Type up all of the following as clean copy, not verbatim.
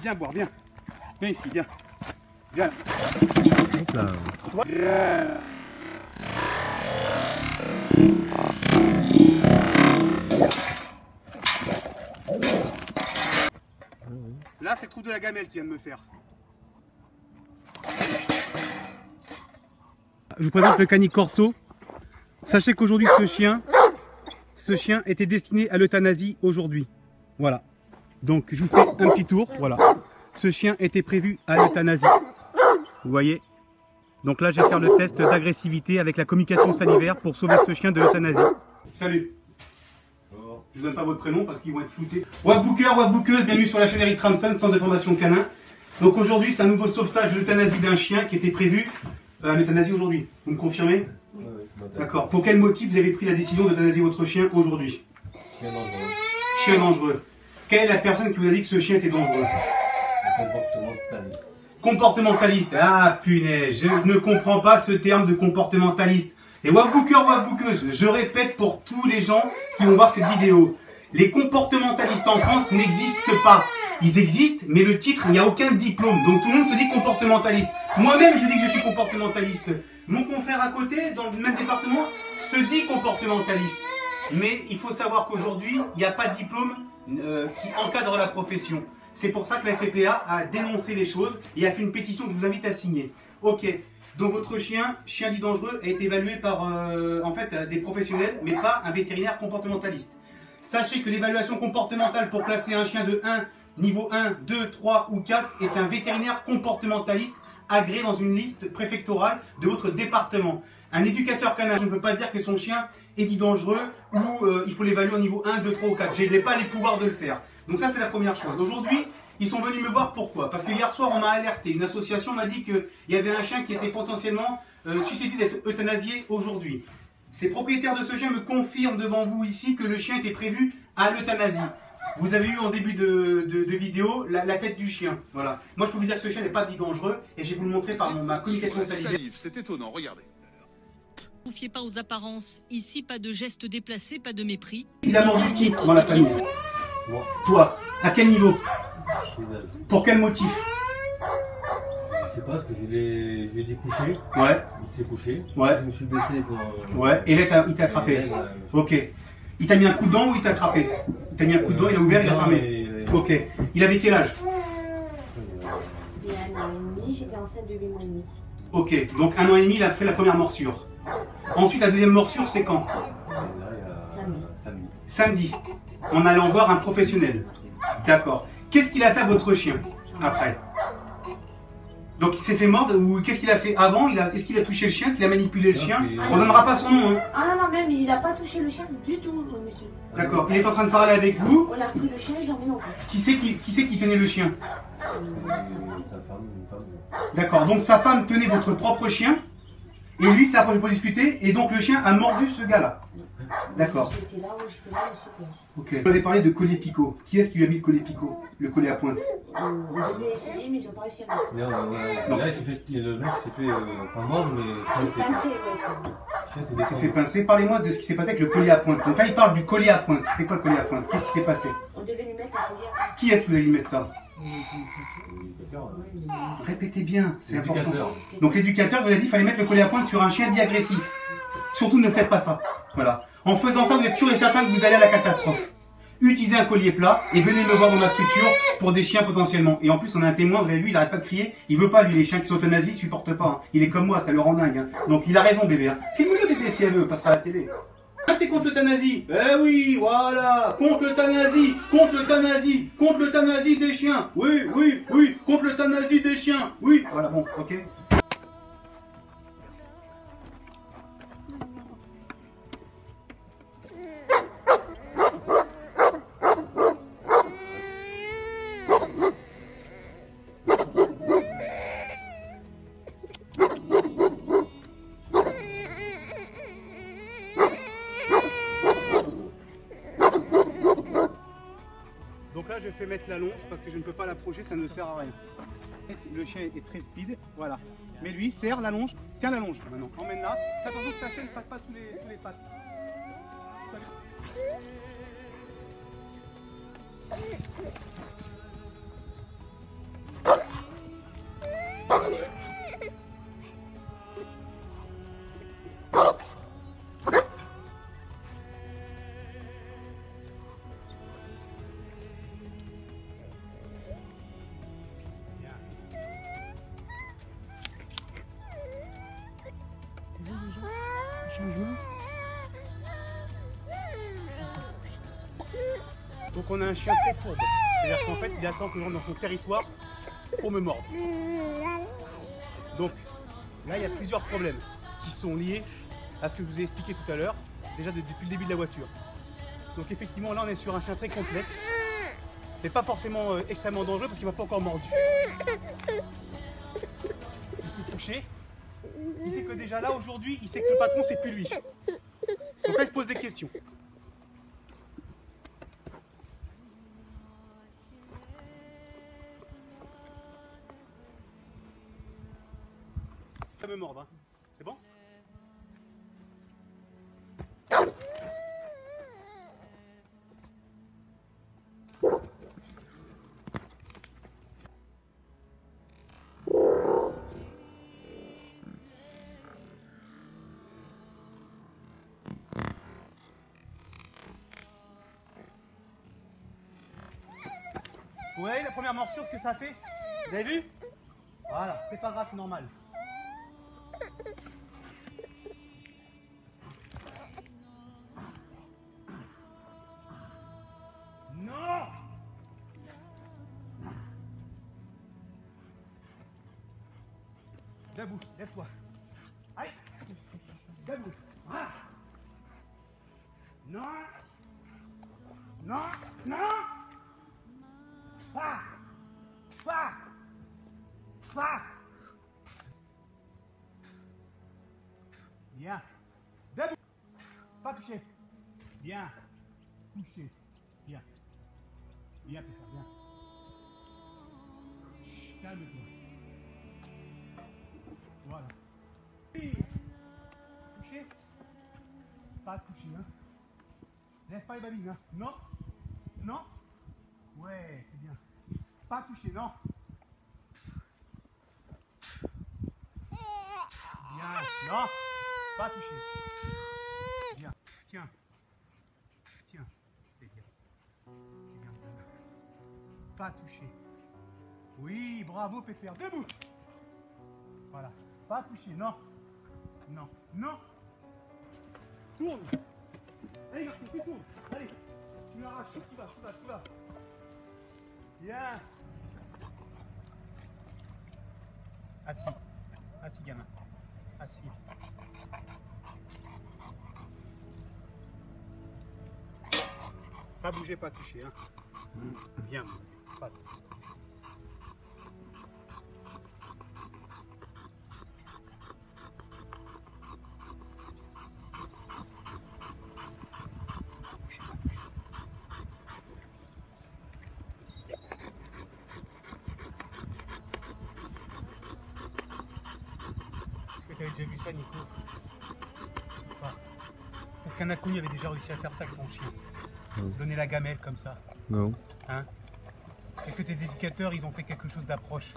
viens boire, viens. Viens ici, viens. Viens. Hop là. Là, c'est le trou de la gamelle qui vient de me faire. Je vous présente le Caniche Corso. Sachez qu'aujourd'hui, ce chien était destiné à l'euthanasie aujourd'hui. Voilà. Donc, je vous fais un petit tour. Voilà. Ce chien était prévu à l'euthanasie. Vous voyez? Donc là, je vais faire le test d'agressivité avec la communication salivaire pour sauver ce chien de l'euthanasie. Salut. Je vous donne pas votre prénom parce qu'ils vont être floutés. Wafbooker, Wafbookeuse, bienvenue sur la chaîne Eric Tramson, centre de formation canin. Donc aujourd'hui, c'est un nouveau sauvetage de l'euthanasie d'un chien qui était prévu à l'euthanasie aujourd'hui. Vous me confirmez? Oui, d'accord. Pour quel motif vous avez pris la décision d'euthanasier votre chien aujourd'hui? Chien dangereux. Chien dangereux. Quelle est la personne qui vous a dit que ce chien était dangereux? Comportementaliste. Comportementaliste. Ah punaise, je ne comprends pas ce terme de comportementaliste. Et Wafbooker, Wafbookeuse, je répète pour tous les gens qui vont voir cette vidéo. Les comportementalistes en France n'existent pas. Ils existent, mais le titre, il n'y a aucun diplôme. Donc tout le monde se dit comportementaliste. Moi-même, je dis que je suis comportementaliste. Mon confrère à côté, dans le même département, se dit comportementaliste. Mais il faut savoir qu'aujourd'hui, il n'y a pas de diplôme qui encadre la profession. C'est pour ça que la FPPA a dénoncé les choses et a fait une pétition que je vous invite à signer. Ok, donc votre chien dit dangereux, a été évalué par en fait, des professionnels, mais pas un vétérinaire comportementaliste. Sachez que l'évaluation comportementale pour classer un chien de 1, niveau 1, 2, 3 ou 4 est un vétérinaire comportementaliste agréé dans une liste préfectorale de votre département. Un éducateur canin, je ne peux pas dire que son chien est dit dangereux ou il faut l'évaluer au niveau 1, 2, 3 ou 4. Je n'ai pas les pouvoirs de le faire. Donc ça, c'est la première chose. Aujourd'hui, ils sont venus me voir pourquoi? Parce que hier soir, on m'a alerté. Une association m'a dit qu'il y avait un chien qui était potentiellement susceptible d'être euthanasié aujourd'hui. Ces propriétaires de ce chien me confirment devant vous ici que le chien était prévu à l'euthanasie. Vous avez eu en début de vidéo la tête du chien. Voilà. Moi, je peux vous dire que ce chien n'est pas dit dangereux et je vais vous le montrer par ma communication salivaire. C'est étonnant, regardez. Ne vous fiez pas aux apparences. Ici, pas de gestes déplacés, pas de mépris. Il a mordu qui dans la famille? Moi. Toi. À quel niveau? Pour quel motif? Je sais pas, parce que je l'ai découché. Ouais. Il s'est couché. Ouais. Je me suis baissé pour... Ouais. Et là, il t'a attrapé. Ok. Il t'a mis un coup de dent ou il t'a attrapé? Il t'a mis un coup de dent, il a ouvert, il a fermé. Ok. Il avait quel âge? Il y a 1 an et demi, j'étais enceinte de 8 mois et demi. Ok. Donc 1 an et demi, il a fait la première morsure. Ensuite, la deuxième morsure, c'est quand? Samedi. Samedi. En allant voir un professionnel. D'accord. Qu'est-ce qu'il a fait à votre chien après? Donc il s'est fait mordre ou qu'est-ce qu'il a fait avant? Est-ce qu'il a touché le chien? Est-ce qu'il a manipulé le chien? On ne donnera pas son nom. Hein. Ah non, même, il n'a pas touché le chien du tout, monsieur. D'accord. Il est en train de parler avec vous. On a repris le chien et je l'ai emmené au camp. Qui c'est qui tenait le chien? Sa femme, une femme. D'accord. Donc sa femme tenait votre propre chien et lui s'est approché pour discuter et donc le chien a mordu ce gars-là. D'accord. J'étais là, monsieur. Ok. Vous avez parlé de collier picot. Qui est-ce qui lui a mis le collier picot? Le collier à pointe. On devait essayer, mais ils n'ont pas réussi à le faire. Non, là, le mec s'est fait pas mordre, mais le chien Pincé, Il s'est fait pincer. Parlez-moi de ce qui s'est passé avec le collier à pointe. Donc là, il parle du collier à pointe. C'est quoi le collier à pointe? Qu'est-ce qui s'est passé? On devait lui mettre un collier. Qui est-ce qui vous a dit mettre ça? Répétez bien, c'est important. Donc l'éducateur vous a dit qu'il fallait mettre le collier à pointe sur un chien dit agressif. Surtout ne faites pas ça. Voilà. En faisant ça, vous êtes sûr et certain que vous allez à la catastrophe. Utilisez un collier plat et venez me voir dans ma structure pour des chiens potentiellement. Et en plus, on a un témoin, vous avez vu, il arrête pas de crier. Il veut pas, lui, les chiens qui sont euthanasiés, il supporte pas. Hein. Il est comme moi, ça le rend dingue. Hein. Donc il a raison, bébé. Hein. Filme-le, bébé, si elle veut, passera à la télé. Ah, t'es contre l'euthanasie? Eh oui, voilà. Contre l'euthanasie, contre l'euthanasie, contre l'euthanasie des chiens. Oui, oui, oui, contre l'euthanasie des chiens. Oui, voilà, bon, ok. Donc là, je fais mettre la longe parce que je ne peux pas l'approcher, ça ne sert à rien. Le chien est très speed, voilà. Mais lui, serre la longe, tiens la longe maintenant, emmène-la. Fais attention que sa chaîne ne passe pas sous les pattes. changement. Donc on a un chien très fourbe. C'est-à-dire qu'en fait, il attend que je rentre dans son territoire pour me mordre. Donc là, il y a plusieurs problèmes qui sont liés à ce que je vous ai expliqué tout à l'heure, déjà depuis le début de la voiture. Donc effectivement, là, on est sur un chien très complexe, mais pas forcément extrêmement dangereux parce qu'il m'a pas encore mordu. Il s'est touché. Il sait que déjà là, aujourd'hui, il sait que le patron, c'est plus lui. Donc là, il se pose des questions. Ça me mordre, hein. C'est bon? Vous voyez la première morsure, ce que ça fait? Vous avez vu? Voilà, c'est pas grave, c'est normal. Non! Debout, lève-toi. Aïe! Debout. Ah! Non! Non! Non! Ah! Ah! Ah! Bien. Debout. Pas touché. Bien. Touché. Bien. Bien, Pépère, bien. Chut, calme-toi. Voilà. Touché. Pas touché, hein. Lève pas les babines, hein. Non. Non. Ouais, c'est bien. Pas touché, non. Bien. Non. Pas touché. Bien. Tiens. Tiens. C'est bien. C'est bien. Pas touché. Oui, bravo Pépère. Debout. Voilà. Pas touché. Non. Non. Non. Tourne. Allez, garçon, tu tournes. Allez. Tu l'arraches. Tu vas. Bien. Assis. Assis, gamin. Assis. Pas bouger, pas toucher. Hein. Bien. Pas toucher. Tu avais déjà vu ça, Nico? Pas. Est-ce qu'un inconnu avait déjà réussi à faire ça avec ton chien? Donner la gamelle comme ça? Non. Hein? Est-ce que tes éducateurs, ils ont fait quelque chose d'approche?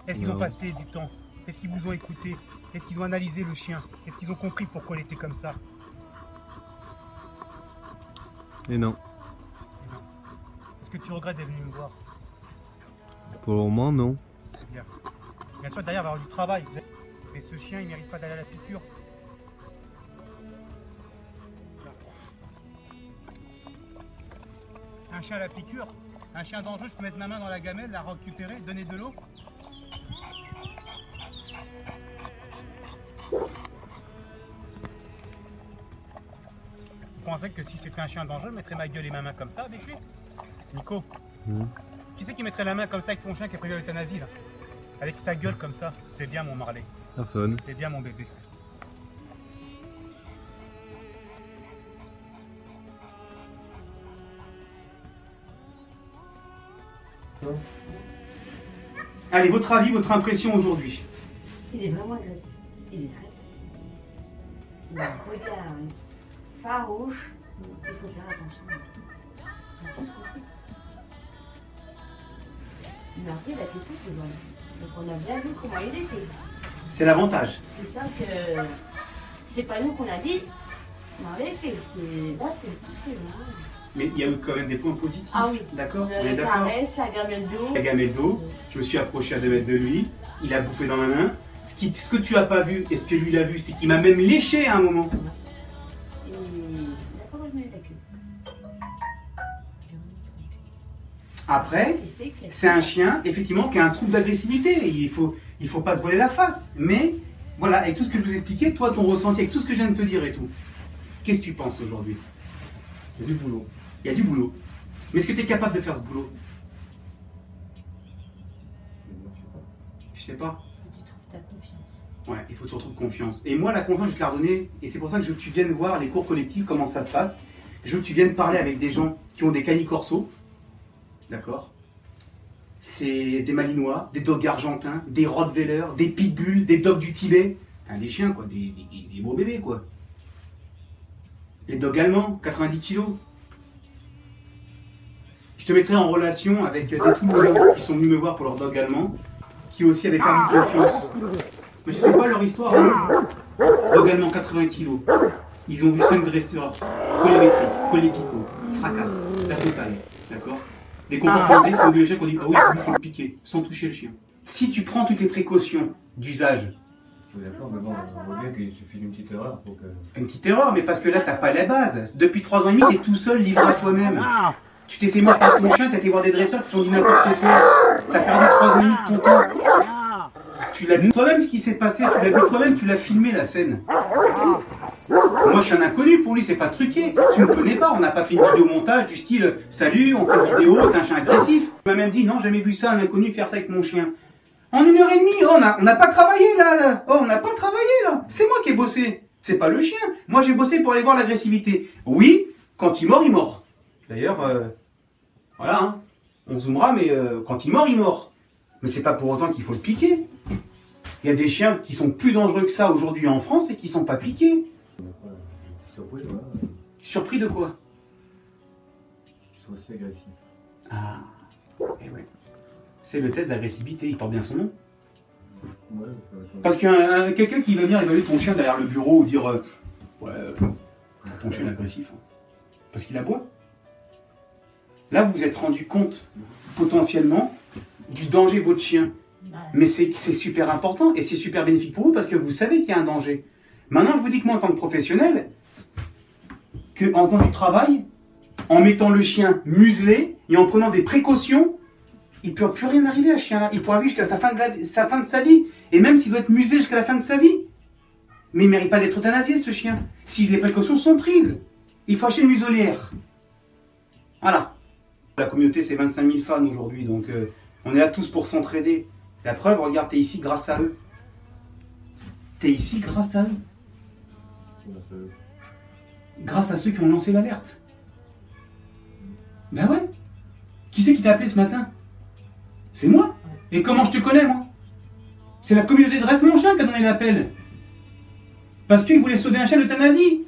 Est-ce qu'ils ont passé du temps? Est-ce qu'ils vous ont écouté? Est-ce qu'ils ont analysé le chien? Est-ce qu'ils ont compris pourquoi il était comme ça? Et non. Et non. Est-ce que tu regrettes d'être venu me voir? Pour le moment, non. C'est bien. Bien sûr, derrière, il va y avoir du travail. Mais ce chien, il ne mérite pas d'aller à la piqûre. Un chien à la piqûre, un chien dangereux, je peux mettre ma main dans la gamelle, la récupérer, donner de l'eau. Vous pensez que si c'était un chien dangereux, je mettrais ma gueule et ma main comme ça avec lui? Nico, qui c'est qui mettrait la main comme ça avec ton chien qui a prévu l'euthanasie là? Avec sa gueule comme ça? C'est bien mon Marley. Ça sonne. C'est bien mon bébé. Allez, votre avis, votre impression aujourd'hui? Il est vraiment agressif. Il est très. Il a un regard farouche. Il faut faire attention. On a tous compris. Mais après, il a été poussé aujourd'hui. Donc on a bien vu comment il était. C'est l'avantage. C'est ça que. C'est pas nous qu'on a dit. On avait fait. Là, c'est poussé. Là. Mais il y a eu quand même des points positifs. Ah oui. D'accord? On La est d'accord? caresse, la gamelle d'eau. La gamelle d'eau, je me suis approché à 2 mètres de lui, il a bouffé dans ma main. Ce que tu as pas vu et ce que lui il a vu, c'est qu'il m'a même léché à un moment. Il a pas remué la queue. Après, Il sait que la c'est un chien, effectivement, qui a un trouble d'agressivité. Il faut pas se voiler la face. Mais, voilà, avec tout ce que je vous expliquais, toi, ton ressenti, avec tout ce que je viens de te dire et tout, qu'est-ce que tu penses aujourd'hui? Il y a du boulot. Il y a du boulot. Mais est-ce que tu es capable de faire ce boulot? Je sais pas. Je sais pas. tu trouves ta confiance. Ouais, il faut que tu retrouves confiance. Et moi, la confiance, je te l'ai redonnée. Et c'est pour ça que je veux que tu viennes voir les cours collectifs, comment ça se passe. Je veux que tu viennes parler avec des gens qui ont des cani-corso. D'accord? C'est des malinois, des dogs argentins, des rottweilers, des pitbulls, des dogs du Tibet. Enfin, des chiens, quoi. Des beaux bébés, quoi. Les dogs allemands, 90 kilos. Je te mettrai en relation avec des Toulousains qui sont venus me voir pour leur dog allemand, qui aussi avaient perdu confiance. Mais je sais pas leur histoire. Hein. Dog allemand, 80 kilos. Ils ont vu 5 dresseurs, coléritriques, collépicaux, fracasse, perte de taille. D'accord? Des comportementalistes qui ont vu les chiens qui ont dit ah oui, il faut le piquer, sans toucher le chien. Si tu prends toutes les précautions d'usage, Oui, d'accord, mais bon, on voit bien qu'il suffit d'une petite erreur pour que. une petite erreur, mais parce que là, t'as pas la base. Depuis 3 ans et demi, t'es tout seul, livré à toi-même. Tu t'es fait mordre par ton chien, t'as été voir des dresseurs qui t'ont dit n'importe quoi. T'as perdu 3 ans et demi de ton temps. Tu l'as vu toi-même ce qui s'est passé, tu l'as vu toi-même, tu l'as filmé la scène. Moi je suis un inconnu, pour lui c'est pas truqué. Tu me connais pas, on n'a pas fait une vidéo montage du style salut, on fait une vidéo, t'es un chien agressif. Il m'a même dit non, jamais vu ça, un inconnu faire ça avec mon chien. En 1h30, oh, on n'a pas travaillé là. Oh, on n'a pas travaillé là. C'est moi qui ai bossé. C'est pas le chien. Moi j'ai bossé pour aller voir l'agressivité. Oui, quand il mord, il mord. D'ailleurs, voilà, hein. On zoomera, mais quand il mord, il mord. Mais c'est pas pour autant qu'il faut le piquer. Il y a des chiens qui sont plus dangereux que ça aujourd'hui en France et qui sont pas piqués. Surpris, voilà. Surpris de quoi? Ils sont aussi agressifs. Ah, eh ouais. C'est le test d'agressivité, il porte bien son nom. Ouais, Parce que quelqu'un qui va venir évaluer ton chien derrière le bureau ou dire ouais, ton chien est agressif, hein. Parce qu'il aboie. Là, vous vous êtes rendu compte potentiellement du danger de votre chien. Mais c'est super important et c'est super bénéfique pour vous parce que vous savez qu'il y a un danger. Maintenant, je vous dis que moi, en tant que professionnel, qu'en faisant du travail, en mettant le chien muselé et en prenant des précautions, il ne peut plus rien arriver à ce chien-là. Il pourra vivre jusqu'à sa fin de sa vie. Et même s'il doit être muselé jusqu'à la fin de sa vie. Mais il ne mérite pas d'être euthanasié, ce chien. Si les précautions sont prises, il faut acheter une muselière. Voilà. La communauté, c'est 25 000 fans aujourd'hui, donc on est là tous pour s'entraider. La preuve, regarde, t'es ici grâce à eux. T'es ici grâce à eux. Grâce à ceux qui ont lancé l'alerte. Ben ouais. Qui c'est qui t'a appelé ce matin? C'est moi. Et comment je te connais, moi? C'est la communauté de Reste mon chien qui a donné l'appel. Parce qu'il voulait sauver un chien d'euthanasie.